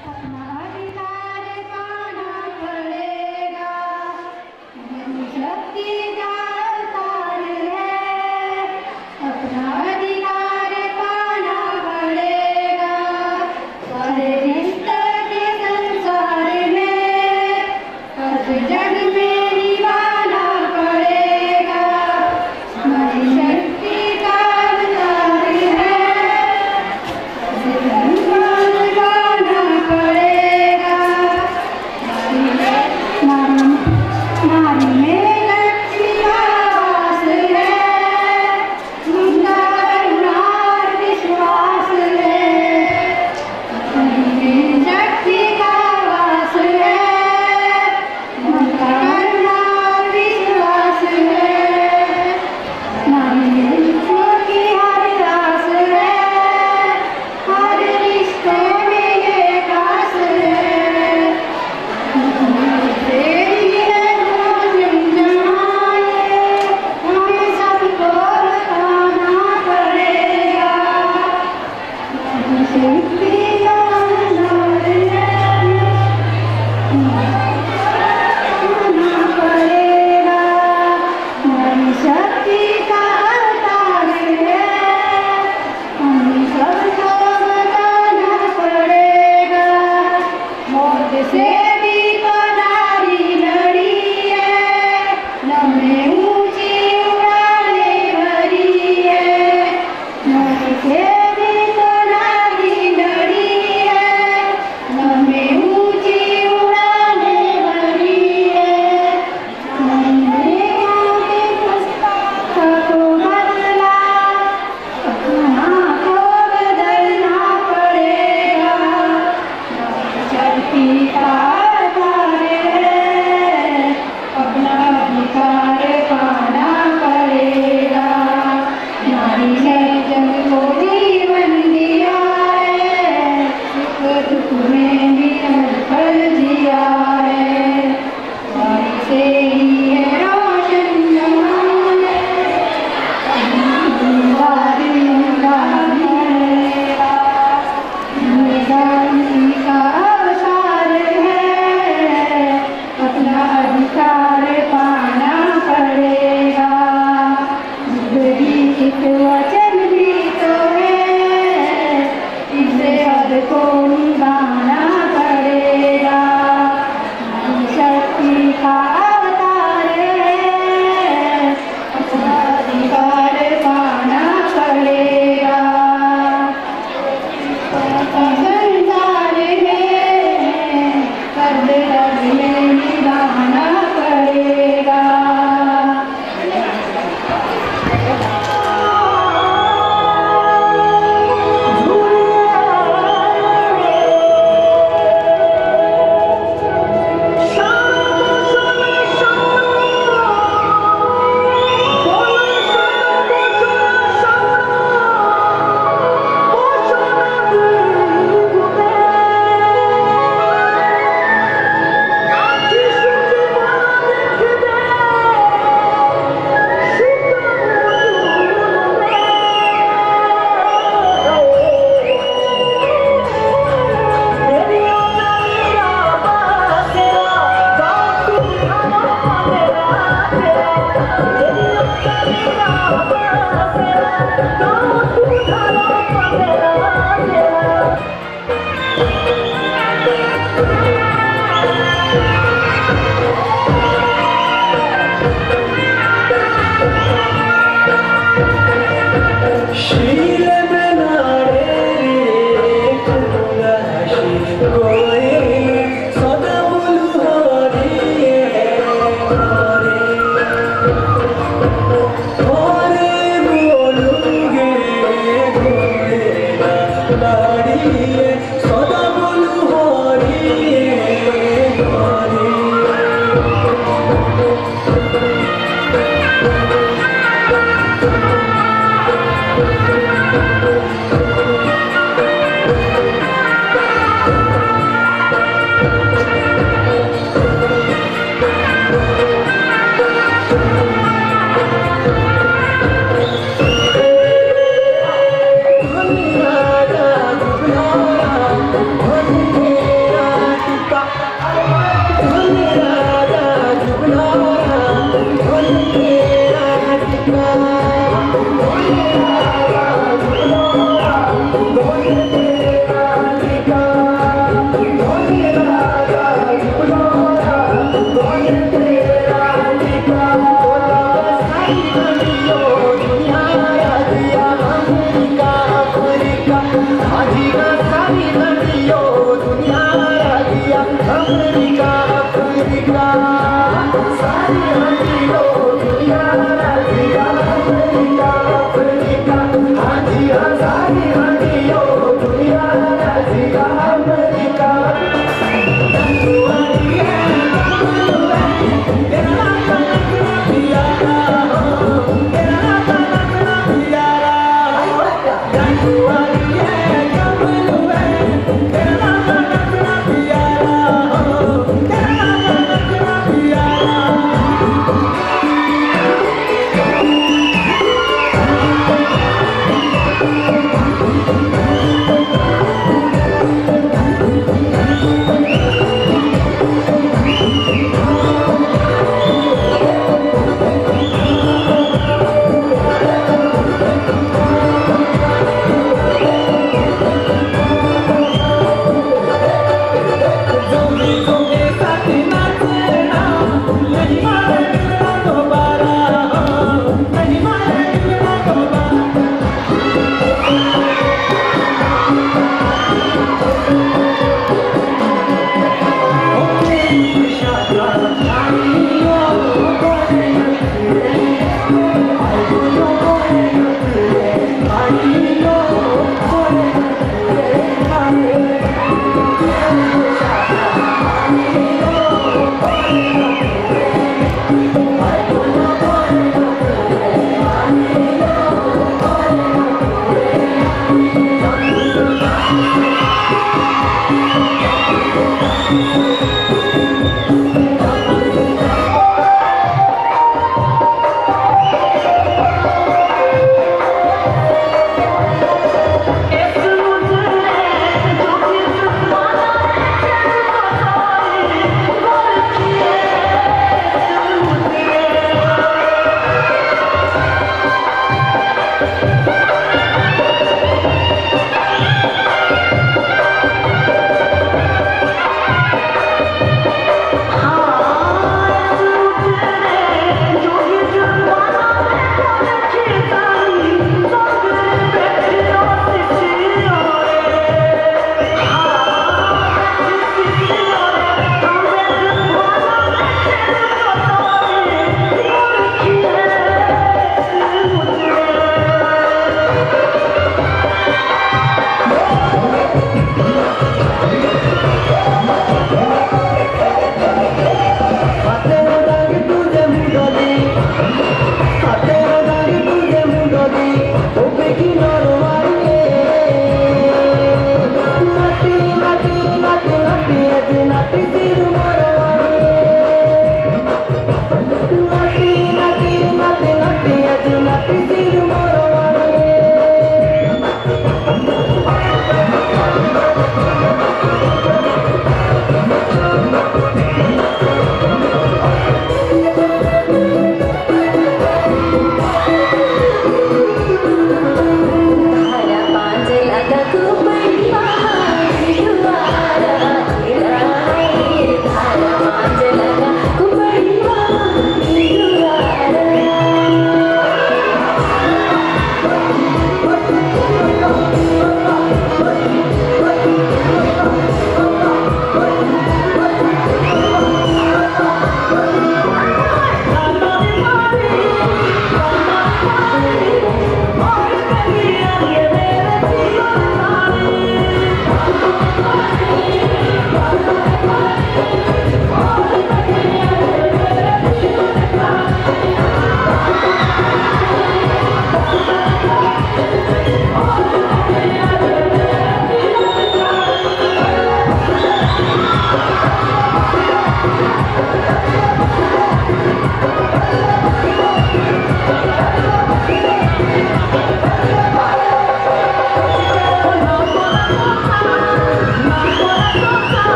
अपना अधिकार पाना पड़ेगा, शक्ति का अवतार है। अपना अधिकार पाना पड़ेगा, सारे रिश्ते के संसार में, हर जग में निभाना पड़ेगा। हमारी शक्ति का अवतार है, नारी में लक्ष्मी का वास है, उनका करुणा और विश्वास है। नारी में शक्ति का वास है, उनका करुणा और विश्वास है। नारी में ईश्वर की हर आस है, हर रिश्ते में ये खास है। हमें सबको बताना पड़ेगा, शक्ति का अवतार होना पड़ेगा। हमारी शक्ति का अवतार है, हमें सबको बताना पड़ेगा। मौत से भी तो नारी लड़ी है, लम्हे ऊंची उड़ाने भरी है। मौत से भी तो नारी लड़ी है, लम्हे ऊंची उड़ाने भरी है। हमने आगे पुस्तक को बदला, अपना को बदलना पड़ेगा। शक्ति का अवतार है, अपना अधिकार पाना पड़ेगा। नारी ने जग को जीवन दिया है, सुख दुख में भी फल दिया है। नारी से ही है रोशन जहान, गांधी का अवतार है, अपना अधिकार पाना पड़ेगा। जिंदगी एक वचन भी तो है, इसे हद को निभाना पड़ेगा। शक्ति का अवतार है, अपना अधिकार पाना पड़ेगा। संसार में हर जग में निभाना पड़ेगा। धन्यवाद।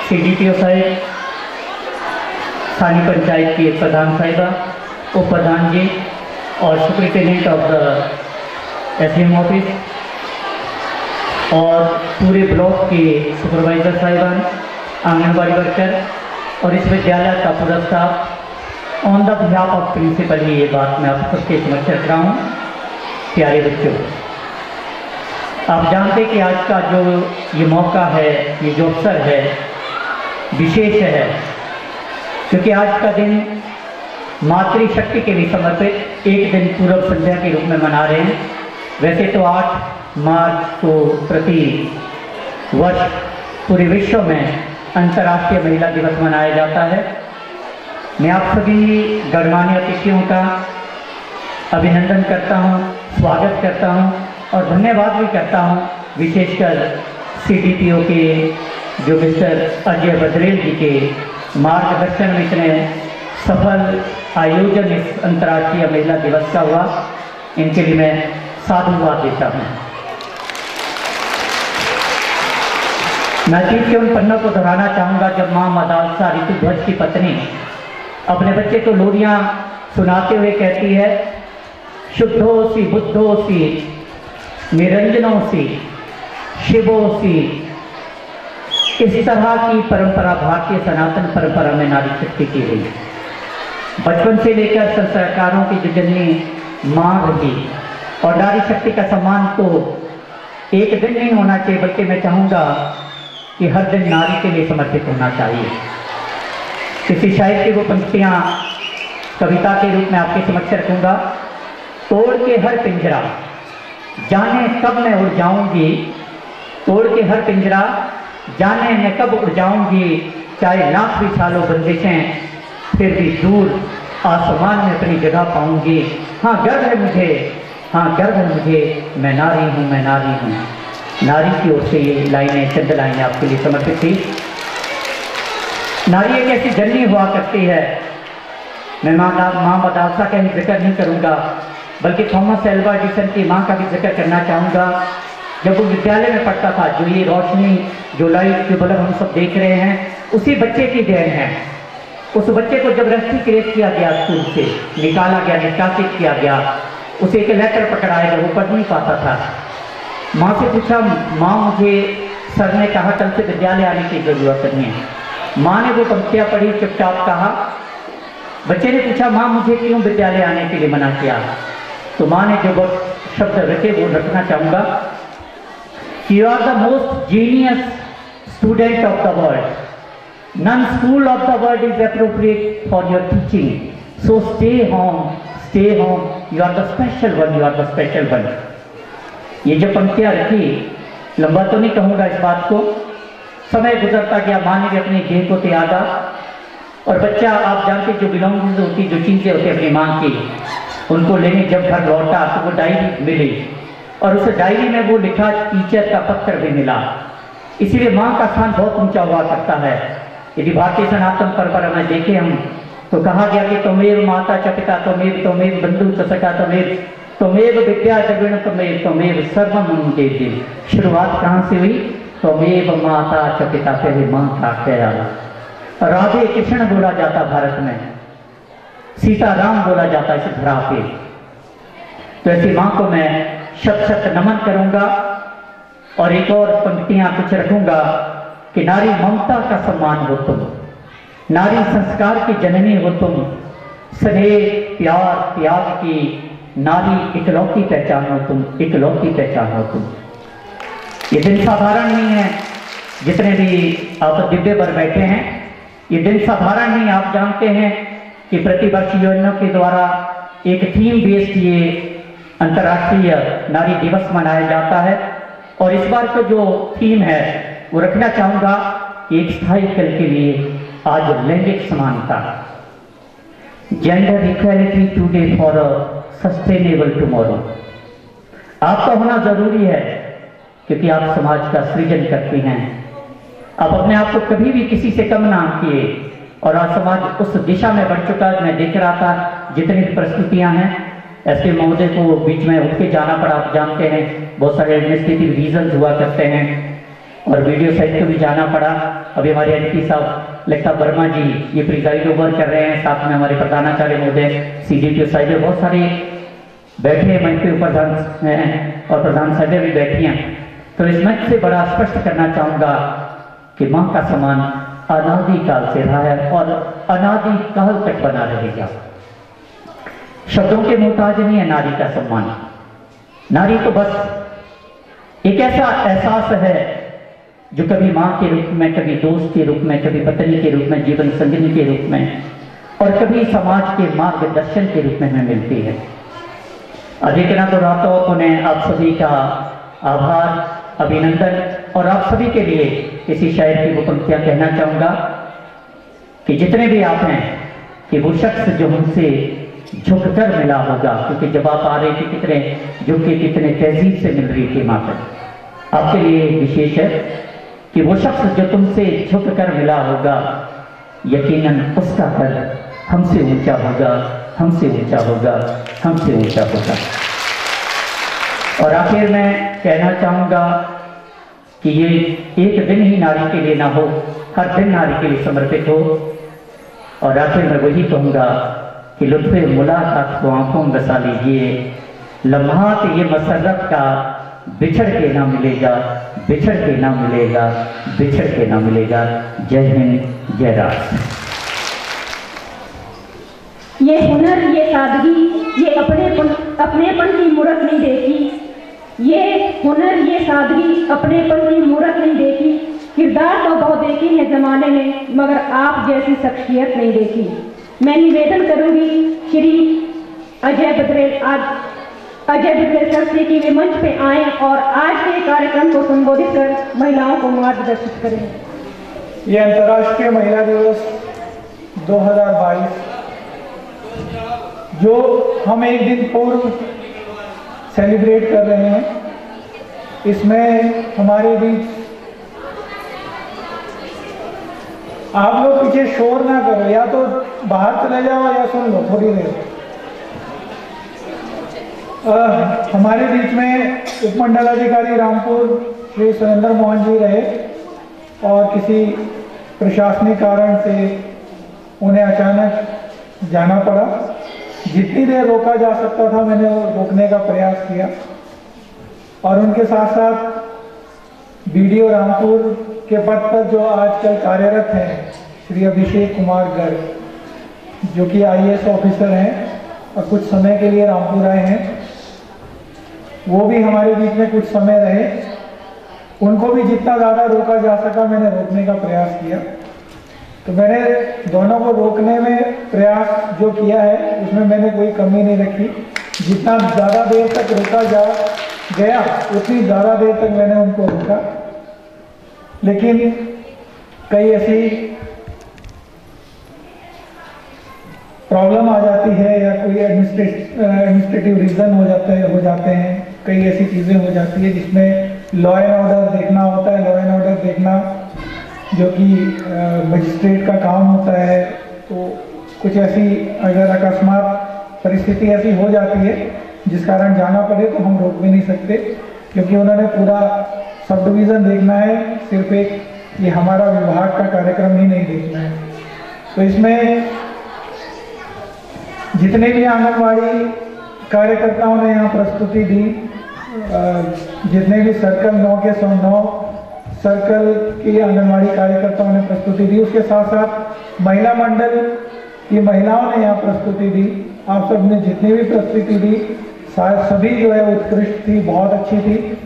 सीडीपीओ साहेब स्थानीय पंचायत के प्रधान साहिबा, उप प्रधान जी और superintendent of the SDM office और पूरे ब्लॉक के सुपरवाइजर साहिबान, आंगनबाड़ी वर्कर और इस विद्यालय का पूरा staff, on the behalf of principal ही ये बात मैं आप सबके समक्ष रख रहा हूँ। प्यारे बच्चों, आप जानते कि आज का जो ये मौका है, ये जो अवसर है, विशेष है, क्योंकि आज का दिन मातृशक्ति के लिए समर्पित एक दिन पूर्व संध्या के रूप में मना रहे हैं। वैसे तो 8 मार्च को प्रति वर्ष पूरे विश्व में अंतर्राष्ट्रीय महिला दिवस मनाया जाता है। मैं आप सभी गणमान्य अतिथियों का अभिनंदन करता हूं, स्वागत करता हूं और धन्यवाद भी करता हूं, विशेषकर सीडीपीओ के जो मिस्टर अजय बद्रेल जी के मार्गदर्शन में इतने सफल आयोजन इस अंतर्राष्ट्रीय महिला दिवस का हुआ, इनके लिए मैं साधुवाद देता हूँ। मैं अतीत के उन पन्नों को दोहराना चाहूँगा जब माँ मदालसा ऋतुध्वज की पत्नी अपने बच्चे को लोरियाँ सुनाते हुए कहती है, शुद्धोसी बुद्धोसी निरंजनोसी शिवोसी। इस तरह की परंपरा भारतीय सनातन परंपरा में नारी शक्ति की गई। बचपन से लेकर संस्कारों की जो जननी माँ रही और नारी शक्ति का सम्मान तो एक दिन नहीं होना चाहिए, बल्कि मैं चाहूँगा कि हर दिन नारी के लिए समर्पित होना चाहिए। किसी शायर की वो पंक्तियाँ कविता के रूप में आपके समक्ष रखूँगा। तोड़ के हर पिंजरा जाने कब मैं उड़ जाऊँगी, तोड़ के हर पिंजरा जाने मैं कब उड़ जाऊँगी, चाहे लाख भी सालों बंदिशें फिर भी दूर आसमान में अपनी जगह पाऊँगी। हाँ गर्व है मुझे, हाँ गर्व है मुझे, मैं नारी हूँ, मैं नारी हूँ। नारी की ओर से ये लाइनें, चंद लाइनें आपके लिए समर्पित थी। नारी एक ऐसी जननी हुआ करती है, मैं माँ मदालसा का ही जिक्र नहीं करूँगा, बल्कि थॉमस एल्वा एडिसन की माँ का भी जिक्र करना चाहूँगा। जब वो विद्यालय में पढ़ता था, जो ये रोशनी, जो लाइट, जो बल्ब हम सब देख रहे हैं, उसी बच्चे की देन है। उस बच्चे को जब रेस्टिकेट किया गया, स्कूल से निकाला गया, निष्कासित किया गया, उसे एक लेटर पकड़ाया गया, वो पढ़ नहीं पाता था। माँ से पूछा, माँ मुझे सर ने कहा कल से विद्यालय आने की जरूरत नहीं है। माँ ने वो पंक्तियाँ पढ़ी, चुपचाप कहा। बच्चे ने पूछा, माँ मुझे क्यों विद्यालय आने के लिए मना किया? तो माँ ने जो शब्द रखे वो रखना चाहूँगा, you are the most genius student of the world, none school of the world is appropriate for your teaching, so stay home, you are the special one, you are the special one। ये जो पंक्तियाँ रखी, लंबा तो नहीं कहूँगा इस बात को, समय गुजरता गया, माँ ने भी अपनी देह को त्यागा और बच्चा, आप जानते जो बिलोंगिंग्स होती, जो चीज़ें होती अपनी माँ की, उनको लेने जब घर लौटा तो वो डायरी मिली और उस डायरी में वो लिखा टीचर का पत्र भी मिला। इसीलिए माँ का स्थान बहुत ऊंचा हुआ करता है। यदि भारतीय सनातन परंपरा में देखें हम, तो कहा गया कि त्वमेव माता च पिता त्वमेव बंधु च सखा त्वमेव विद्या जगण त्वमेव सर्वम मम देव। शुरुआत कहाँ से हुई? त्वमेव माता च पिता, पहले माँ का ख्याल। राधे कृष्ण बोला जाता भारत में, सीता राम बोला जाता इस धरा पे। तो ऐसी माँ को मैं शत शत नमन करूंगा और एक और पंक्तियां कुछ रखूंगा कि नारी ममता का सम्मान हो तुम, नारी संस्कार की जननी हो तुम, स्नेह प्यार त्याग की नारी इकलौती पहचान हो तुम, इकलौती पहचान हो तुम। ये दिन साधारण नहीं है, जितने भी आप दिव्य पर बैठे हैं, ये दिन साधारण नहीं। आप जानते हैं कि प्रतिवर्ष यूएनओ के द्वारा एक थीम बेस्ड ये अंतर्राष्ट्रीय नारी दिवस मनाया जाता है और इस बार का जो थीम है वो रखना चाहूंगा, एक स्थायी कल के लिए आज लैंगिक समानता, gender equality today for a sustainable tomorrow. आपका होना जरूरी है क्योंकि आप समाज का सृजन करती हैं। आप अपने आप को कभी भी किसी से कम ना किए और आज समाज उस दिशा में बढ़ चुका है। मैं देख रहा था जितनी परिस्थितियां हैं, ऐसे महोदय को बीच में उठ के जाना पड़ा। आप जानते हैं बहुत सारे एडमिनिस्ट्रेटिव रीजन हुआ करते हैं और वीडियो साइड को भी जाना पड़ा। अभी हमारे एमपी साहब लेखा वर्मा जी ये प्रिजाइड ओवर कर रहे हैं, साथ में हमारे प्रधानाचार्य महोदय CDPO साहिब, बहुत सारे बैठे हैं मंच पे, प्रधान हैं और प्रधान साहिब भी बैठी हैं। तो इस मंच से बड़ा स्पष्ट करना चाहूँगा कि माँ का सम्मान अनादि काल से रहा है और अनादि काल तक बना रहेगा। शब्दों के मोहताज नहीं है नारी का सम्मान। नारी तो बस एक ऐसा एहसास है जो कभी माँ के रूप में, कभी दोस्त के रूप में, कभी पत्नी के रूप में, जीवन संगिनी के रूप में और कभी समाज के मार्गदर्शन के रूप में हमें मिलती है। अधिकना तो रातों उन्हें आप सभी का आभार, अभिनंदन और आप सभी के लिए इसी शायर की वो पंक्तियां कहना चाहूंगा कि जितने भी आप हैं कि वो शख्स जो हमसे झुककर मिला होगा, क्योंकि जब आप आ रहे थे कितने झुक के कितने तहजीब से मिल रही थी माँ पर। आपके लिए विशेष है कि वो शख्स जो तुमसे झुककर मिला होगा यकीनन उसका कद हमसे ऊंचा होगा, हमसे ऊंचा होगा, हमसे ऊंचा होगा। और आखिर मैं कहना चाहूंगा कि ये एक दिन ही नारी के लिए ना हो, हर दिन नारी के लिए समर्पित हो। और आखिर मैं वही कहूंगा कि लुत्फ़े मुलाकात को आंखों में बसा लीजिए, लम्हात ये मसरत का बिछड़ के ना मिलेगा, बिछड़ के ना मिलेगा, बिछड़ के ना मिलेगा। जय हिंद, जय राष्ट्र। ये हुनर, ये सादगी, ये अपनेपन की मूरत नहीं देखी। ये हुनर, ये सादगी, अपनेपन की मूरत नहीं देखी। किरदार तो बहुत देखे हैं जमाने में, मगर आप जैसी शख्सियत नहीं देखी। मैं निवेदन करूंगी श्री अजय बद्रेल सर से कि वे मंच पे आए और आज के कार्यक्रम को संबोधित कर महिलाओं को मार्गदर्शित करें। ये अंतर्राष्ट्रीय महिला दिवस 2022 जो हम एक दिन पूर्व सेलिब्रेट कर रहे हैं, इसमें हमारे बीच आप लोग पीछे शोर ना करो, या तो बाहर चले जाओ या सुन लो थोड़ी देर। हमारे बीच में उपमंडलाधिकारी रामपुर श्री सुरेंद्र मोहन जी रहे और किसी प्रशासनिक कारण से उन्हें अचानक जाना पड़ा। जितनी देर रोका जा सकता था मैंने रोकने का प्रयास किया और उनके साथ साथ BDO रामपुर के पद पर जो आजकल कार्यरत हैं श्री अभिषेक कुमार गर्ग, जो कि IAS ऑफिसर हैं और कुछ समय के लिए रामपुर आए हैं, वो भी हमारे बीच में कुछ समय रहे। उनको भी जितना ज़्यादा रोका जा सका मैंने रोकने का प्रयास किया। तो मैंने दोनों को रोकने में प्रयास जो किया है उसमें मैंने कोई कमी नहीं रखी। जितना ज़्यादा देर तक रोका जा गया उतनी ज़्यादा देर तक मैंने उनको रोका, लेकिन कई ऐसी प्रॉब्लम आ जाती है या कोई एडमिनिस्ट्रेटिव रीज़न हो जाते हैं, कई ऐसी चीज़ें हो जाती है जिसमें लॉ एंड ऑर्डर देखना होता है। लॉ एंड ऑर्डर देखना जो कि मजिस्ट्रेट का काम होता है, तो कुछ ऐसी अगर अकस्मात परिस्थिति ऐसी हो जाती है जिस कारण जाना पड़े तो हम रोक भी नहीं सकते, क्योंकि उन्होंने पूरा सब डिवीज़न देखना है, सिर्फ एक ये हमारा विभाग का कार्यक्रम ही नहीं देखना है। तो इसमें जितने भी आंगनवाड़ी कार्यकर्ताओं ने यहाँ प्रस्तुति दी, जितने भी सर्कल 9 के 109 सर्कल की आंगनवाड़ी कार्यकर्ताओं ने प्रस्तुति दी, उसके साथ साथ महिला मंडल की महिलाओं ने यहाँ प्रस्तुति दी। आप सब ने जितनी भी प्रस्तुति दी सभी जो है उत्कृष्ट थी, बहुत अच्छी थी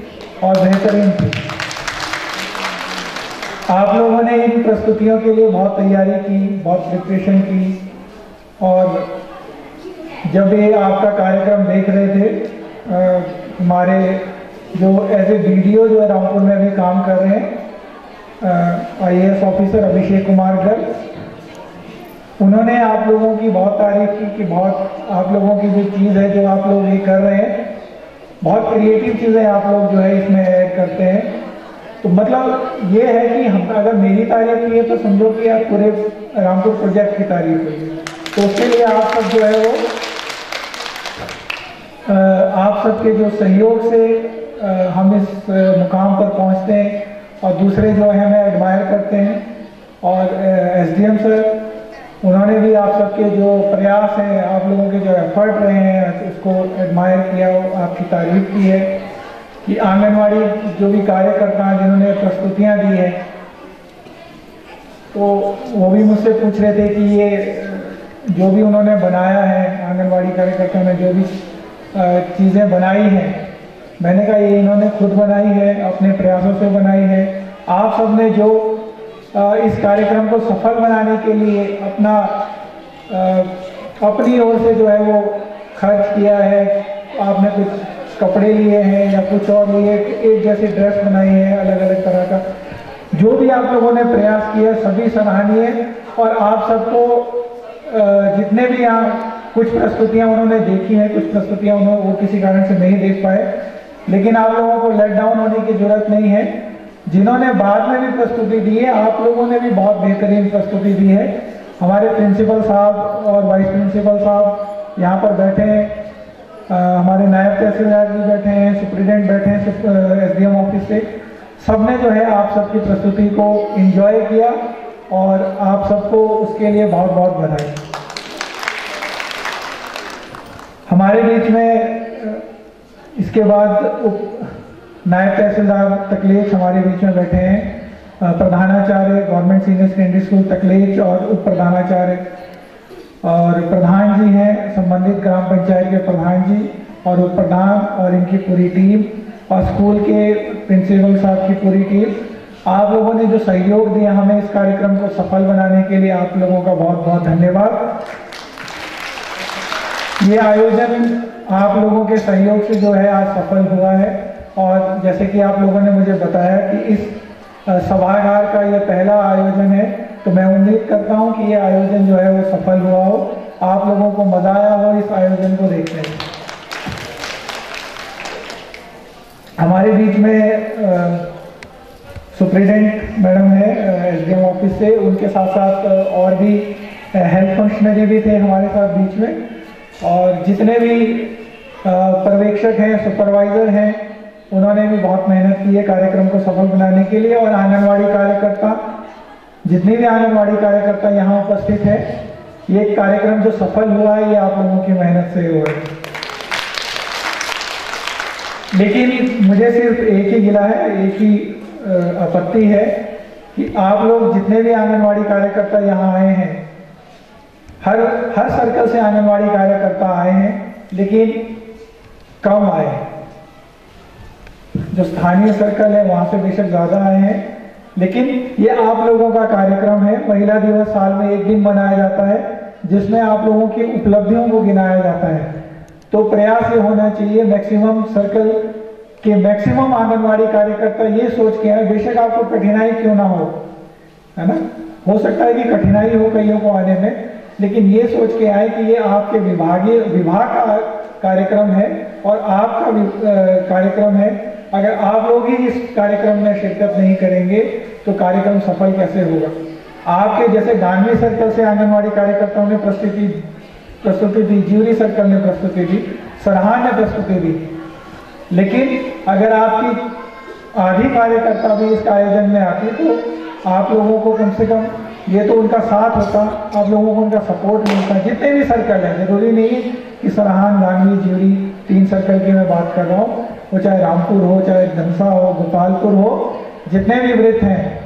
और बेहतरीन थी। आप लोगों ने इन प्रस्तुतियों के लिए बहुत तैयारी की, बहुत प्रिपरेशन की, और जब ये आपका कार्यक्रम देख रहे थे हमारे जो एज ए BDO जो है रामपुर में भी काम कर रहे हैं IAS ऑफिसर अभिषेक कुमार गर्ग, उन्होंने आप लोगों की बहुत तारीफ की कि बहुत आप लोगों की जो चीज़ है जो आप लोग ये कर रहे हैं, बहुत क्रिएटिव चीज़ें आप लोग जो है इसमें ऐड करते हैं। तो मतलब ये है कि हम अगर मेरी तारीफ की है तो समझो कि आप पूरे रामपुर प्रोजेक्ट की तारीफ हुई है। तो उसके लिए आप सब जो है वो आप सबके जो सहयोग से हम इस मुकाम पर पहुंचते हैं, और दूसरे जो है हमें एडमायर करते हैं। और एसडीएम सर, उन्होंने भी आप सबके जो प्रयास हैं, आप लोगों के जो एफर्ट रहे हैं, उसको एडमायर किया, आपकी तारीफ की है कि आंगनवाड़ी जो भी कार्यकर्ता हैं जिन्होंने प्रस्तुतियाँ दी हैं, तो वो भी मुझसे पूछ रहे थे कि ये जो भी उन्होंने बनाया है, आंगनवाड़ी कार्यकर्ता ने जो भी चीज़ें बनाई हैं, मैंने कहा ये इन्होंने खुद बनाई है, अपने प्रयासों से बनाई है। आप सब ने जो इस कार्यक्रम को सफल बनाने के लिए अपनी ओर से जो है वो खर्च किया है, आपने कुछ कपड़े लिए हैं या कुछ और लिए, एक जैसी ड्रेस बनाई है अलग अलग तरह का, जो भी आप लोगों ने प्रयास किया सभी सराहनीय। और आप सबको जितने भी यहाँ कुछ प्रस्तुतियाँ उन्होंने देखी हैं, कुछ प्रस्तुतियाँ वो किसी कारण से नहीं देख पाए, लेकिन आप लोगों को लेट डाउन होने की जरूरत नहीं है। जिन्होंने बाद में भी प्रस्तुति दी है, आप लोगों ने भी बहुत बेहतरीन प्रस्तुति दी है। हमारे प्रिंसिपल साहब और वाइस प्रिंसिपल साहब यहाँ पर बैठे हैं, हमारे नायब तहसीलदार भी बैठे हैं, सुप्रिटेंडेंट बैठे हैं एसडीएम ऑफिस से, सबने जो है आप सबकी प्रस्तुति को एंजॉय किया और आप सबको उसके लिए बहुत बहुत बधाई। हमारे बीच में इसके बाद नायब तहसीलदार तकलेच हमारे बीच में बैठे हैं, प्रधानाचार्य government senior secondary school Taklech और उप प्रधानाचार्य, और प्रधान जी हैं संबंधित ग्राम पंचायत के प्रधान जी और उप प्रधान और इनकी पूरी टीम, और स्कूल के प्रिंसिपल साहब की पूरी टीम। आप लोगों ने जो सहयोग दिया हमें इस कार्यक्रम को सफल बनाने के लिए, आप लोगों का बहुत बहुत धन्यवाद। ये आयोजन आप लोगों के सहयोग से जो है आज सफल हुआ है, और जैसे कि आप लोगों ने मुझे बताया कि इस सभागार का ये पहला आयोजन है, तो मैं उम्मीद करता हूं कि ये आयोजन जो है वो सफल हुआ हो, आप लोगों को मजा आया हो इस आयोजन को देखने में। हमारे बीच में सुप्रिटेंडेंट मैडम है एसडीएम ऑफिस से, उनके साथ साथ और भी हेल्थ फंक्शनरी भी थे हमारे साथ बीच में, और जितने भी पर्यवेक्षक हैं, सुपरवाइजर हैं, उन्होंने भी बहुत मेहनत की है कार्यक्रम को सफल बनाने के लिए। और आंगनवाड़ी कार्यकर्ता, जितनी भी आंगनवाड़ी कार्यकर्ता यहाँ उपस्थित है, ये कार्यक्रम जो सफल हुआ है ये आप लोगों की मेहनत से हुआ है। लेकिन मुझे सिर्फ एक ही गिला है, एक ही आपत्ति है कि आप लोग जितने भी आंगनवाड़ी कार्यकर्ता यहाँ आए हैं, हर सर्कल से आंगनवाड़ी कार्यकर्ता आए हैं, लेकिन कम आए हैं। जो स्थानीय सर्कल है वहां से बेशक ज्यादा आए हैं, लेकिन ये आप लोगों का कार्यक्रम है। महिला दिवस साल में एक दिन मनाया जाता है जिसमें आप लोगों की उपलब्धियों को गिनाया जाता है, तो प्रयास ये होना चाहिए मैक्सिमम सर्कल के मैक्सिमम आंगनवाड़ी कार्यकर्ता ये सोच के आए, बेशक आपको कठिनाई क्यों ना हो, है ना, हो सकता है कि कठिनाई हो कईयों को आने में, लेकिन ये सोच के आए कि ये आपके विभाग का कार्यक्रम है और आपका कार्यक्रम है। अगर आप लोग ही इस कार्यक्रम में शिरकत नहीं करेंगे तो कार्यक्रम सफल कैसे होगा। आपके जैसे गांधी सर्कल से आंगनवाड़ी कार्यकर्ताओं ने प्रस्तुति दी, ज्यूरी सर्कल ने प्रस्तुति दी, सरहान ने प्रस्तुति दी, लेकिन अगर आपकी आधी कार्यकर्ता भी इस आयोजन में आती तो आप लोगों को कम से कम ये तो उनका साथ होता, आप लोगों को उनका सपोर्ट मिलता। जितने भी सर्कल हैं, जरूरी नहीं है कि सरहान, गांधी, ज्यूरी, 3 सर्कल की मैं बात कर रहा हूँ, वो चाहे रामपुर हो, चाहे धनसा हो, गोपालपुर हो, जितने भी वृत्त हैं,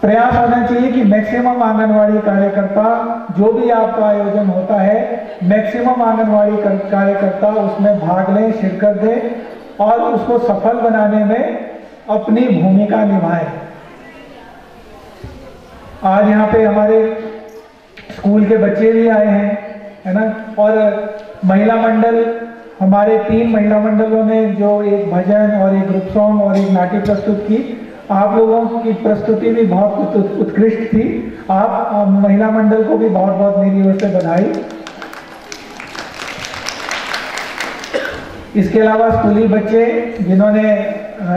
प्रयास होना चाहिए कि मैक्सिमम आंगनवाड़ी कार्यकर्ता, जो भी आपका आयोजन होता है, मैक्सिमम आंगनवाड़ी कार्यकर्ता उसमें भाग लें, शिरकत दें और उसको सफल बनाने में अपनी भूमिका निभाएं। आज यहाँ पे हमारे स्कूल के बच्चे भी आए हैं, है ना, और महिला मंडल, हमारे 3 महिला मंडलों ने जो एक भजन और एक ग्रुप सॉन्ग और एक नाट्य प्रस्तुत की, आप लोगों की प्रस्तुति भी बहुत उत्कृष्ट थी। आप महिला मंडल को भी बहुत बहुत मेरी ओर से बधाई। इसके अलावा स्कूली बच्चे जिन्होंने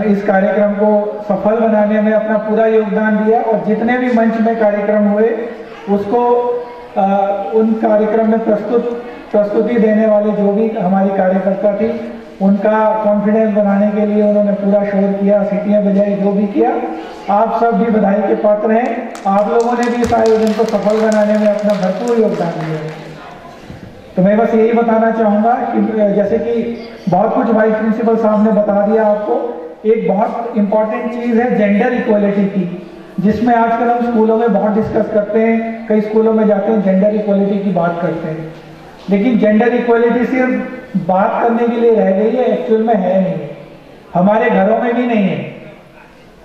इस कार्यक्रम को सफल बनाने में अपना पूरा योगदान दिया, और जितने भी मंच में कार्यक्रम हुए उसको उन कार्यक्रम में प्रस्तुति देने वाले जो भी हमारी कार्यकर्ता थी, उनका कॉन्फिडेंस बनाने के लिए उन्होंने पूरा शोर किया, सीटियां बजाई, जो भी किया। आप सब भी बधाई के पात्र हैं। आप लोगों ने भी इस आयोजन को सफल बनाने में अपना भरपूर योगदान दिया है। तो मैं बस यही बताना चाहूँगा कि जैसे कि बहुत कुछ वाइस प्रिंसिपल साहब ने बता दिया आपको, एक बहुत इंपॉर्टेंट चीज़ है जेंडर इक्वलिटी की, जिसमें आजकल हम स्कूलों में बहुत डिस्कस करते हैं, कई स्कूलों में जाते हैं जेंडर इक्वलिटी की बात करते हैं, लेकिन जेंडर इक्वलिटी सिर्फ बात करने के लिए रह गई है, एक्चुअल में है नहीं। हमारे घरों में भी नहीं है,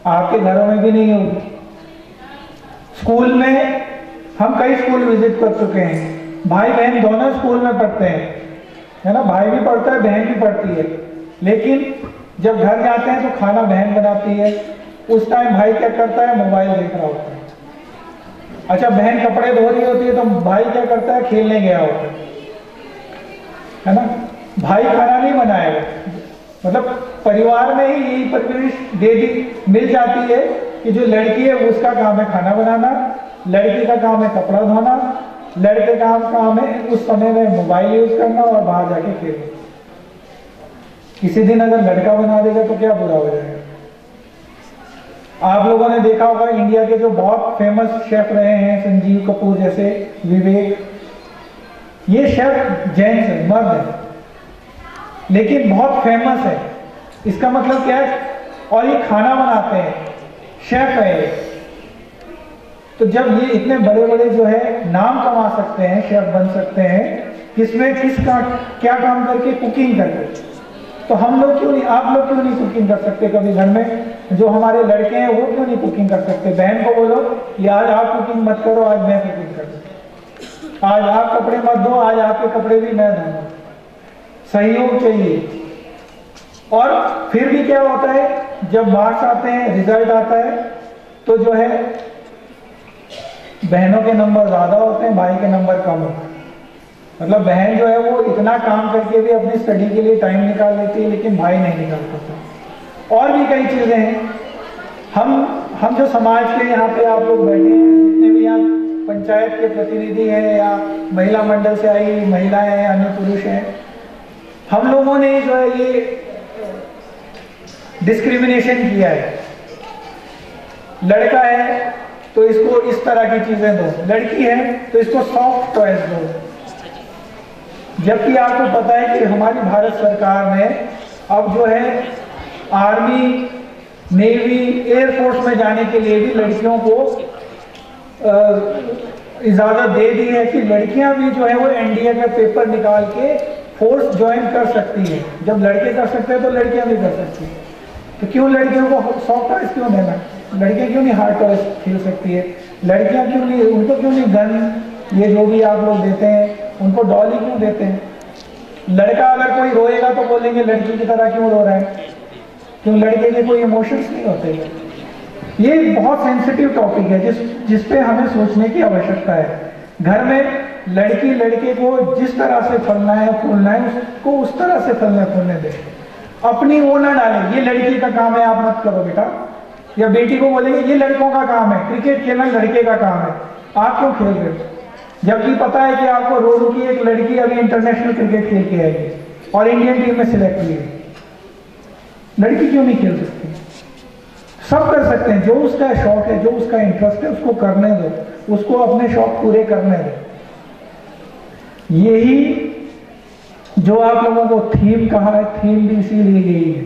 आपके घरों में भी नहीं होगी। स्कूल में हम कई स्कूल विजिट कर चुके हैं, भाई बहन दोनों स्कूल में पढ़ते हैं, है ना, भाई भी पढ़ता है बहन भी पढ़ती है, लेकिन जब घर जाते हैं तो खाना बहन बनाती है, उस टाइम भाई क्या करता है, मोबाइल देख रहा होता है। अच्छा, बहन कपड़े धो रही होती है तो भाई क्या करता है, खेलने गया होता है ना, भाई खाना नहीं बनाएगा। मतलब परिवार में ही यही परवरिश दे दी मिल जाती है कि जो लड़की है उसका काम है खाना बनाना, लड़की का काम है कपड़ा धोना, लड़के का काम है उस समय में मोबाइल यूज करना और बाहर जाके खेलना। किसी दिन अगर लड़का बना देगा तो क्या बुरा हो जाएगा। आप लोगों ने देखा होगा इंडिया के जो बहुत फेमस शेफ रहे हैं, संजीव कपूर जैसे, विवेक, ये शेफ जेंट्स है, मर्द है, लेकिन बहुत फेमस है। इसका मतलब क्या है, और ये खाना बनाते हैं, शेफ है। तो जब ये इतने बड़े बड़े जो है नाम कमा सकते हैं, शेफ बन सकते हैं, किसमें किसका क्या काम करके, कुकिंग करके, तो हम लोग क्यों नहीं, आप लोग क्यों नहीं कुकिंग कर सकते कभी घर में? जो हमारे लड़के हैं वो क्यों नहीं कुकिंग कर सकते? बहन को बोलो कि आज आप कुकिंग मत करो, आज मैं कुकिंग करूँ, आज आप कपड़े मत धो, आज आपके कपड़े भी मैं धोऊंगा। सहयोग चाहिए। और फिर भी क्या होता है, जब मार्क्स आते हैं, रिजल्ट आता है, तो जो है बहनों के नंबर ज्यादा होते हैं, भाई के नंबर कम होते हैं। मतलब बहन जो है वो इतना काम करके भी अपनी स्टडी के लिए टाइम निकाल लेती है, लेकिन भाई नहीं निकाल पाता। और भी कई चीजें हैं। हम जो समाज के यहाँ पे आप लोग बैठे हैं, जितने भी यहाँ पंचायत के प्रतिनिधि हैं या महिला मंडल से आई महिलाएं हैं, अन्य पुरुष हैं, हम लोगों ने जो है ये डिस्क्रिमिनेशन किया है। लड़का है तो इसको इस तरह की चीजें दो, लड़की है तो इसको सॉफ्ट टॉयज दो, जबकि आपको पता है कि हमारी भारत सरकार ने अब जो है आर्मी, नेवी, एयरफोर्स में जाने के लिए भी लड़कियों को इजाजत दे दी है कि लड़कियां भी जो है वो एनडीए का पेपर निकाल के फोर्स ज्वाइन कर सकती है। जब लड़के कर सकते हैं तो लड़कियां भी कर सकती है। तो क्यों लड़कियों को सॉफ्ट टॉयज क्यों देना? लड़कियां क्यों नहीं हार्ड टॉयज खेल सकती है? लड़कियां क्यों नहीं, उनको क्यों नहीं गन, ये जो भी आप लोग देते हैं, उनको डॉली क्यों देते हैं? लड़का अगर कोई रोएगा तो बोलेंगे लड़की की तरह क्यों रो रहा है, क्यों लड़के के कोई इमोशंस नहीं होते? ये बहुत सेंसिटिव टॉपिक है जिस पे हमें सोचने की आवश्यकता है। घर में लड़की लड़के को जिस तरह से फलना है फूलना है, उसको उस तरह से फलने फूलने दे, अपनी वो ना डालें ये लड़की का काम है आप मत करो बेटा, या बेटी को बोलेंगे ये लड़कों का काम है, क्रिकेट खेलना लड़के का काम है, आप क्यों खेल रहे हो? जबकि पता है कि आपको रोडू की एक लड़की अभी इंटरनेशनल क्रिकेट खेल के आएगी और इंडियन टीम में सिलेक्ट हुई है, लड़की क्यों नहीं खेल सकती? सब कर सकते हैं, जो उसका शौक है, जो उसका इंटरेस्ट है उसको करने दो, उसको अपने शौक पूरे करने दो। यही जो आप लोगों को थीम कहा है, थीम भी इसीलिए यही है,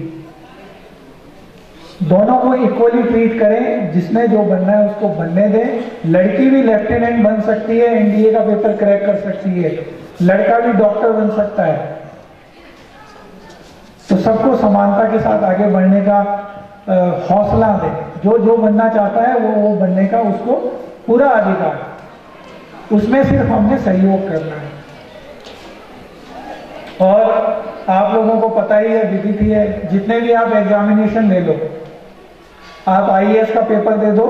दोनों को इक्वली ट्रीट करें, जिसने जो बनना है उसको बनने दें। लड़की भी लेफ्टिनेंट बन सकती है, एनडीए का पेपर क्रैक कर सकती है, लड़का भी डॉक्टर बन सकता है। तो सबको समानता के साथ आगे बढ़ने का हौसला दें, जो बनना चाहता है वो बनने का उसको पूरा अधिकार, उसमें सिर्फ हमने सहयोग करना है। और आप लोगों को पता ही है, विदित ही है, जितने भी आप एग्जामिनेशन ले लो, आप आईएएस का पेपर दे दो,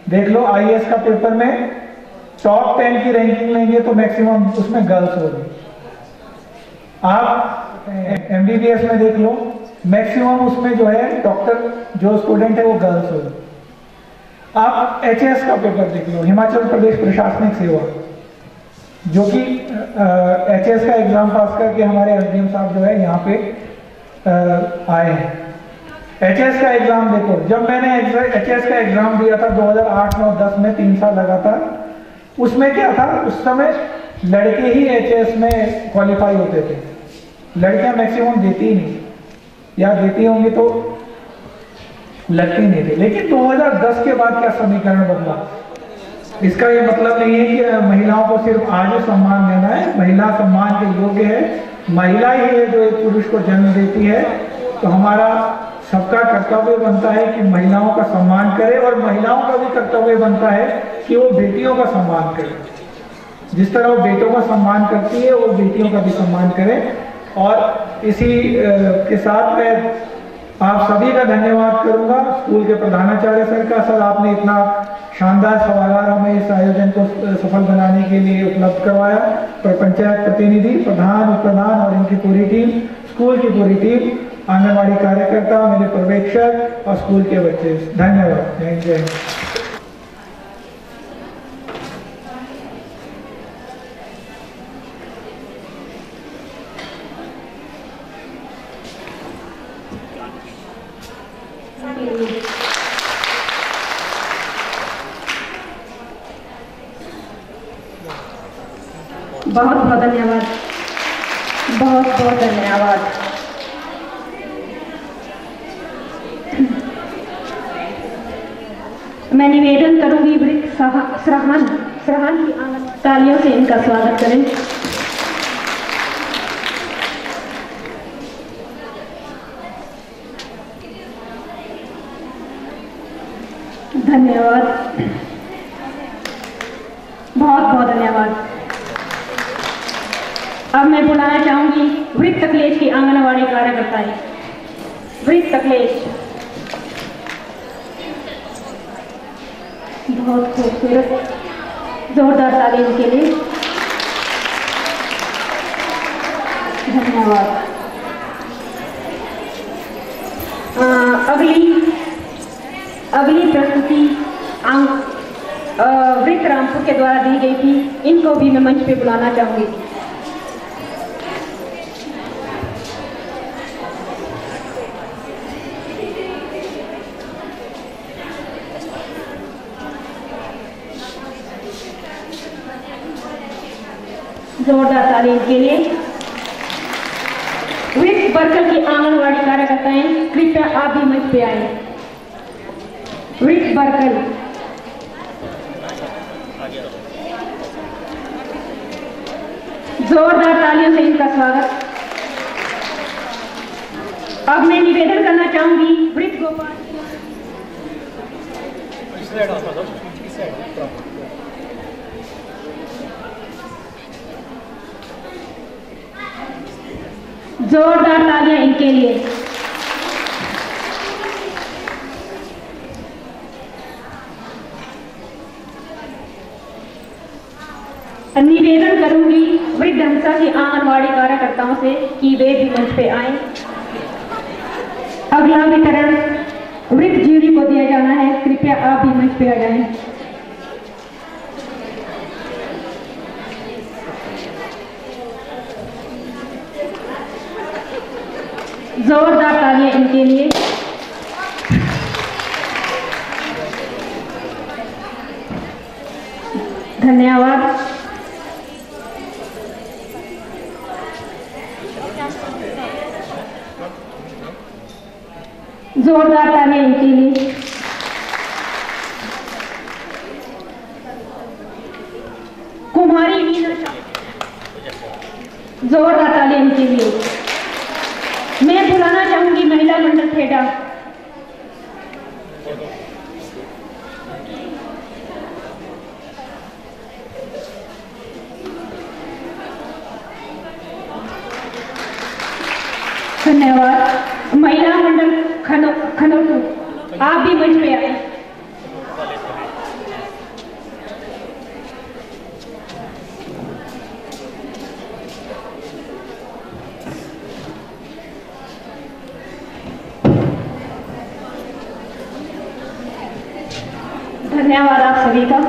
देख लो आईएएस का पेपर में टॉप 10 की रैंकिंग लेंगे तो मैक्सिमम उसमें गर्ल्स होगी। आप एमबीबीएस में देख लो, मैक्सिमम उसमें जो है डॉक्टर जो स्टूडेंट है वो गर्ल्स होगी। आप एचएएस का पेपर देख लो, हिमाचल प्रदेश प्रशासनिक सेवा, जो कि एचएएस का एग्जाम पास करके हमारे एसडीएम साहब जो है यहाँ पे आए हैं। एचएस का एग्ज़ाम देखो, जब मैंने एचएस का एग्ज़ाम दिया था 2008, 9, 10 में 3 साल लगातार, उसमें क्या था, उस समय लड़के ही एचएस में क्वालिफाई होते थे, लड़कियां मैक्सिमम देती ही नहीं, या देती होंगी तो लगती नहीं थी। लेकिन 2010 के बाद क्या समीकरण बदला? इसका ये मतलब नहीं है कि महिलाओं को सिर्फ आज सम्मान देना है, महिला सम्मान के योग्य है, महिला ही है जो एक पुरुष को जन्म देती है। तो हमारा सबका कर्तव्य बनता है कि महिलाओं का सम्मान करे, और महिलाओं का भी कर्तव्य बनता है कि वो बेटियों का सम्मान करे। जिस तरह वो बेटों का सम्मान करती है, वो बेटियों का भी सम्मान करे। और इसी के साथ मैं आप सभी का धन्यवाद करूंगा, स्कूल के प्रधानाचार्य सर का। सर, आपने इतना शानदार सभागार हमें इस आयोजन को सफल बनाने के लिए उपलब्ध करवाया। पर पंचायत प्रतिनिधि, प्रधान, उप प्रधान और इनकी पूरी टीम, स्कूल की पूरी टीम, आंगनबाड़ी कार्यकर्ता, मेरे पर्यवेक्षक और स्कूल के बच्चे, धन्यवाद। जय हिंद। बहुत बहुत धन्यवाद, बहुत बहुत धन्यवाद। मैं निवेदन करूंगी वृत्त सरहन की तालियों से इनका स्वागत करें। धन्यवाद, बहुत बहुत धन्यवाद। अब मैं बुलाना चाहूंगी वृत्त तकलेश की आंगनवाड़ी कार्यकर्ताएं। वृत्त तकलेश बहुत खूबसूरत, जोरदार तालीम के लिए धन्यवाद। अगली प्रस्तुति वृत्त रामपुर के द्वारा दी गई थी, इनको भी मैं मंच पे बुलाना चाहूंगी। जोरदार तालीम के लिए वृत्त बर्कल की आंगनवाड़ी कार्यकर्ताएं, कृपया आप भी मंच पे आए। वृत्त बर्कल, जोरदार तालियों से इनका स्वागत। अब मैं निवेदन करना चाहूंगी वृत्त गोपाल, जोरदार तालियां इनके लिए। निवेदन करूंगी वृद्ध धनसा की आंगनवाड़ी कार्यकर्ताओं से कि वे भी मंच पे आए। अगला वितरण वृद्ध जीवी को दिया जाना है, कृपया आप भी मंच पे आ जाएं। जोरदार तालियां इनके लिए। धन्यवाद। जोरदार तालियां इनके लिए। कुमारी मीना, जोरदार तालियां इनके लिए। मैं बुलाना चाहूंगी महिला मंडल खेड़ा, धन्यवाद। महिला मंडल खनौर, आप भी मंच पे आए। धन्यवाद आप सभी का।